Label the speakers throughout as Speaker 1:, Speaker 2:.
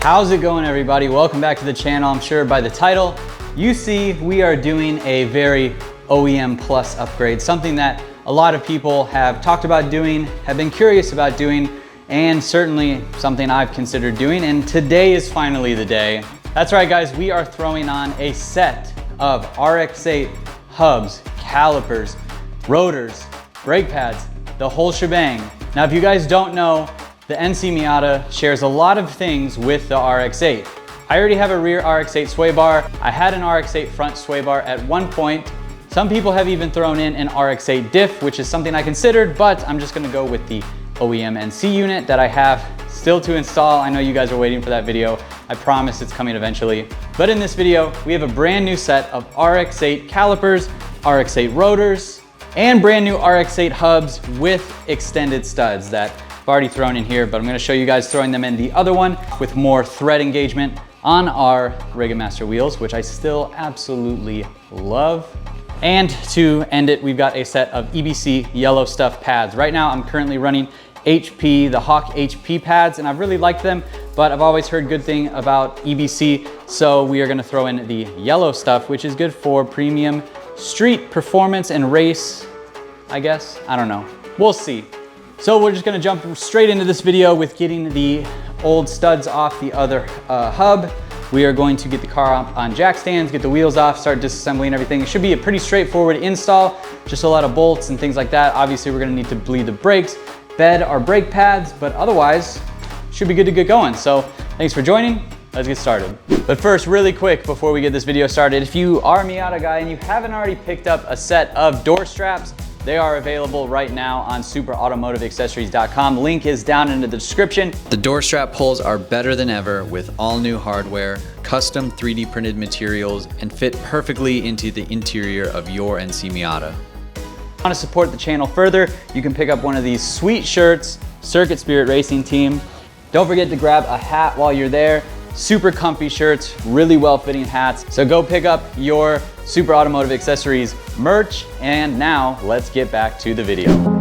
Speaker 1: How's it going, everybody? Welcome back to the channel. I'm sure by the title you see we are doing a very OEM plus upgrade, something that a lot of people have talked about doing, have been curious about doing, and certainly something I've considered doing, and today is finally the day. That's right, guys, we are throwing on a set of RX-8 hubs, calipers, rotors, brake pads, the whole shebang. Now, if you guys don't know, the NC Miata shares a lot of things with the RX-8. I already have a rear RX-8 sway bar. I had an RX-8 front sway bar at one point. Some people have even thrown in an RX-8 diff, which is something I considered, but I'm just gonna go with the OEM NC unit that I have still to install. I know you guys are waiting for that video. I promise it's coming eventually. But in this video, we have a brand new set of RX-8 calipers, RX-8 rotors, and brand new RX-8 hubs with extended studs that I've already thrown in here, but I'm gonna show you guys throwing them in the other one with more thread engagement on our Rig & Master wheels, which I still absolutely love. And to end it, we've got a set of EBC yellow stuff pads. Right now, I'm currently running HP, the Hawk HP pads, and I've really liked them, but I've always heard good thing about EBC, so we are gonna throw in the yellow stuff, which is good for premium street performance and race, I guess. I don't know, we'll see. So we're just gonna jump straight into this video with getting the old studs off the other hub. We are going to get the car up on jack stands, get the wheels off, start disassembling everything. It should be a pretty straightforward install, just a lot of bolts and things like that. Obviously, we're gonna need to bleed the brakes, bed our brake pads, but otherwise, should be good to get going. So thanks for joining. Let's get started. But first, really quick, before we get this video started, if you are a Miata guy and you haven't already picked up a set of door straps, they are available right now on superautomotiveaccessories.com. Link is down in the description. The door strap pulls are better than ever with all new hardware, custom 3D printed materials, and fit perfectly into the interior of your NC Miata. If you want to support the channel further, you can pick up one of these sweet shirts, Circuit Spirit Racing Team. Don't forget to grab a hat while you're there. Super comfy shirts, really well-fitting hats. So go pick up your Super Automotive Accessories merch. And now let's get back to the video.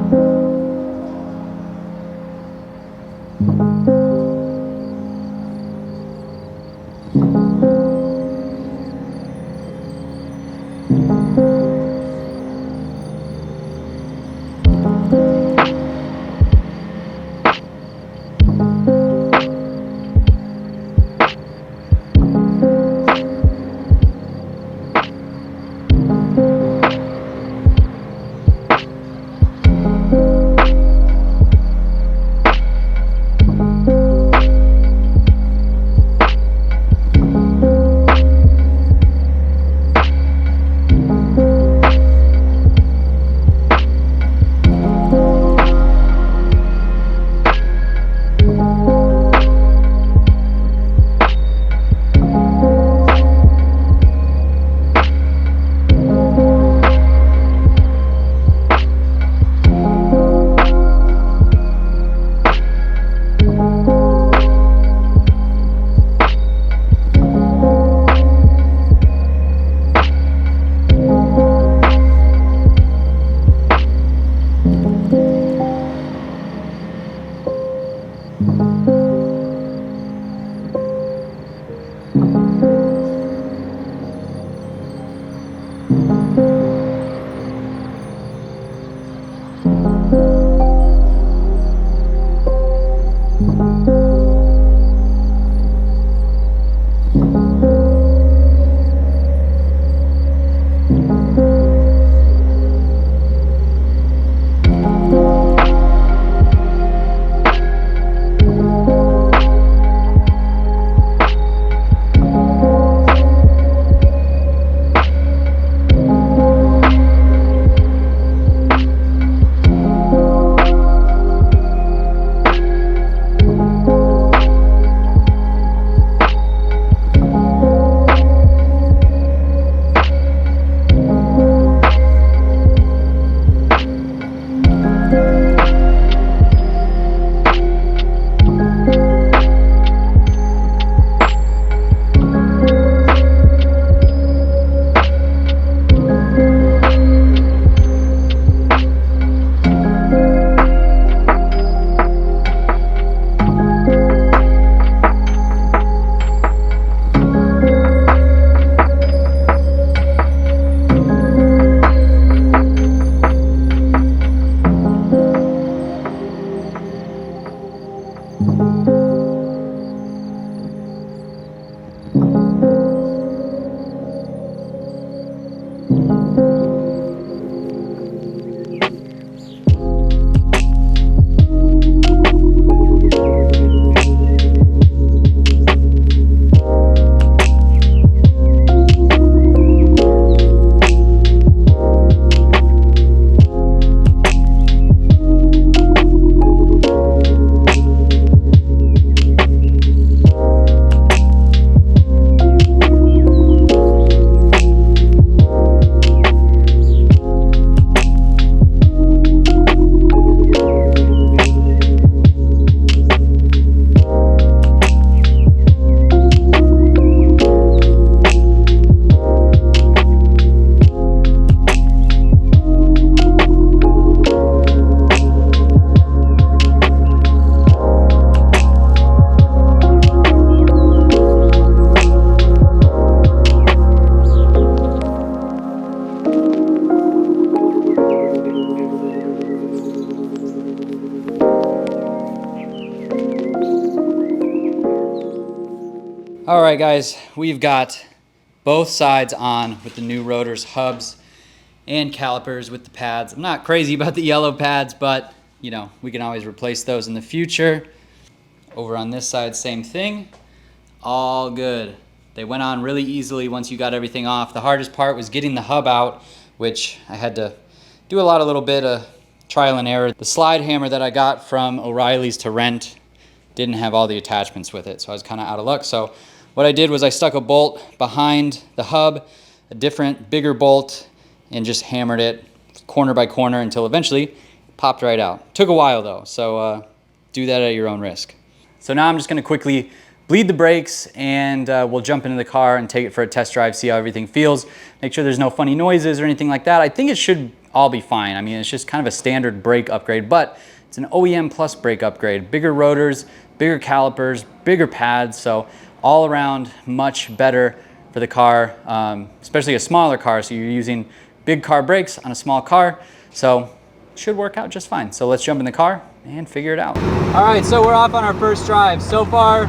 Speaker 1: All right, guys, we've got both sides on with the new rotors, hubs, and calipers with the pads. I'm not crazy about the yellow pads, but you know, we can always replace those in the future. Over on this side, same thing. All good. They went on really easily once you got everything off. The hardest part was getting the hub out, which I had to do a little bit of trial and error. The slide hammer that I got from O'Reilly's to rent didn't have all the attachments with it, so I was kind of out of luck. So what I did was I stuck a bolt behind the hub, a different, bigger bolt, and just hammered it corner by corner until eventually it popped right out. Took a while though, so do that at your own risk. So now I'm just gonna quickly bleed the brakes and we'll jump into the car and take it for a test drive, see how everything feels, make sure there's no funny noises or anything like that. I think it should all be fine. I mean, it's just kind of a standard brake upgrade, but it's an OEM plus brake upgrade. Bigger rotors, bigger calipers, bigger pads, so all around much better for the car, especially a smaller car. So you're using big car brakes on a small car, so it should work out just fine. So let's jump in the car and figure it out. All right, so we're off on our first drive. So far,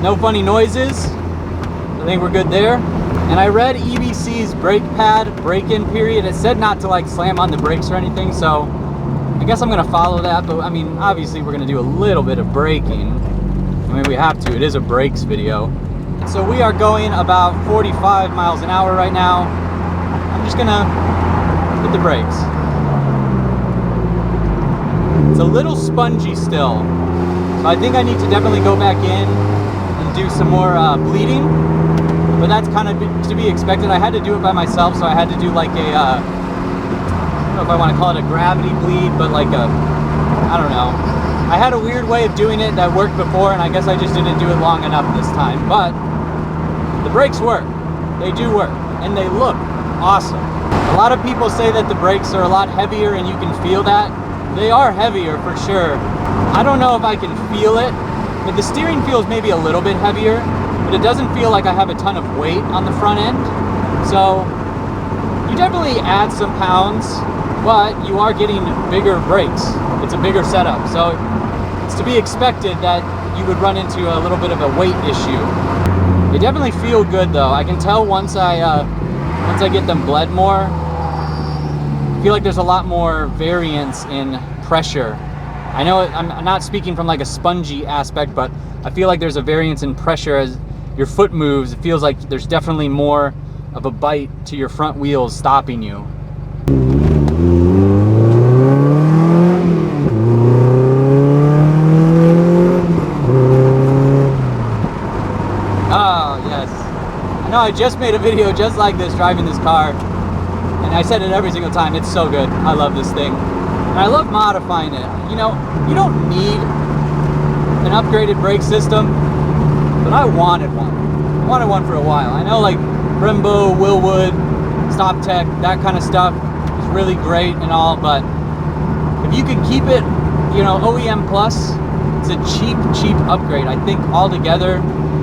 Speaker 1: no funny noises. I think we're good there. And I read EBC's brake pad break-in period. It said not to like slam on the brakes or anything, so I guess I'm gonna follow that. But I mean, obviously we're gonna do a little bit of braking. I mean, we have to, it is a brakes video. So we are going about 45 miles an hour right now. I'm just gonna hit the brakes. It's a little spongy still. So I think I need to definitely go back in and do some more bleeding. But that's kind of to be expected. I had to do it by myself, so I had to do like a, I don't know if I want to call it a gravity bleed, but like a, I don't know. I had a weird way of doing it that worked before, and I guess I just didn't do it long enough this time. But the brakes work. They do work, and they look awesome. A lot of people say that the brakes are a lot heavier, and you can feel that. They are heavier for sure. I don't know if I can feel it, but the steering feels maybe a little bit heavier, but it doesn't feel like I have a ton of weight on the front end. So you definitely add some pounds, but you are getting bigger brakes. It's a bigger setup, so it's to be expected that you would run into a little bit of a weight issue. They definitely feel good though. I can tell once I get them bled more, I feel like there's a lot more variance in pressure. I know I'm not speaking from like a spongy aspect, but I feel like there's a variance in pressure as your foot moves. It feels like there's definitely more of a bite to your front wheels stopping you. No, I just made a video just like this driving this car, and I said it every single time, it's so good. I love this thing, and I love modifying it. You know, you don't need an upgraded brake system, but I wanted one. I wanted one for a while. I know like Brembo, Willwood, StopTech, that kind of stuff is really great and all, but if you can keep it, you know, OEM plus, it's a cheap upgrade. I think altogether,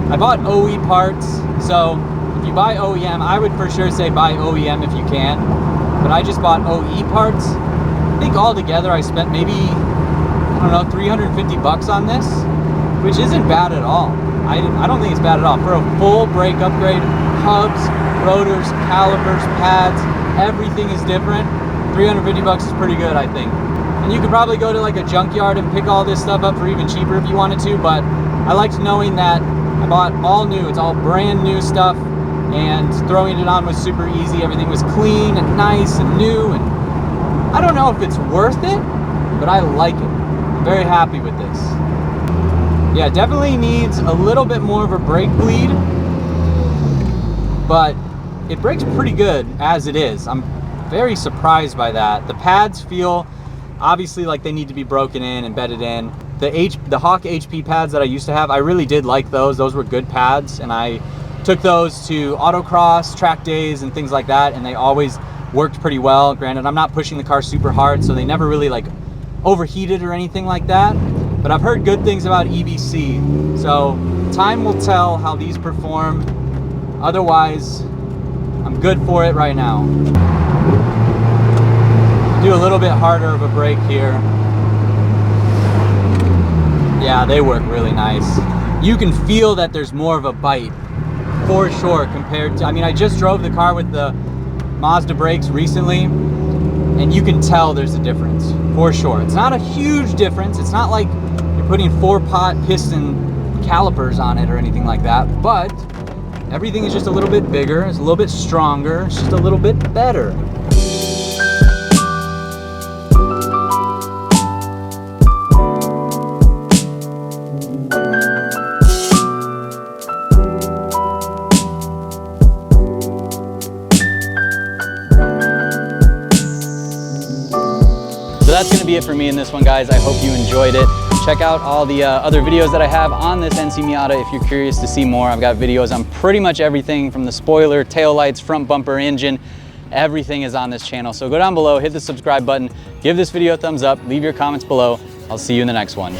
Speaker 1: I bought OE parts, so if you buy OEM, I would for sure say buy OEM if you can, but I just bought OE parts. I think altogether I spent maybe, I don't know, 350 bucks on this, which isn't bad at all. I don't think it's bad at all. For a full brake upgrade, hubs, rotors, calipers, pads, everything is different. 350 bucks is pretty good, I think. And you could probably go to like a junkyard and pick all this stuff up for even cheaper if you wanted to, but I liked knowing that I bought all new. It's all brand new stuff, and throwing it on was super easy. Everything was clean and nice and new, and I don't know if it's worth it, but I like it. I'm very happy with this. Yeah, definitely needs a little bit more of a brake bleed, but it brakes pretty good as it is. I'm very surprised by that. The pads feel obviously like they need to be broken in and bedded in. The Hawk HP pads that I used to have, I really did like those. Those were good pads, and I took those to autocross, track days, and things like that, and they always worked pretty well. Granted, I'm not pushing the car super hard, so they never really like overheated or anything like that, but I've heard good things about EBC, so time will tell how these perform. Otherwise, I'm good for it right now. Do a little bit harder of a brake here. Yeah, they work really nice. you can feel that there's more of a bite for sure compared to, I mean, I just drove the car with the Mazda brakes recently, and you can tell there's a difference for sure. It's not a huge difference. It's not like you're putting 4-pot piston calipers on it or anything like that, but everything is just a little bit bigger, it's a little bit stronger, it's just a little bit better. So that's gonna be it for me in this one, guys. I hope you enjoyed it. Check out all the other videos that I have on this NC Miata if you're curious to see more. I've got videos on pretty much everything from the spoiler, tail lights, front bumper, engine. Everything is on this channel. So go down below, hit the subscribe button, give this video a thumbs up, leave your comments below. I'll see you in the next one.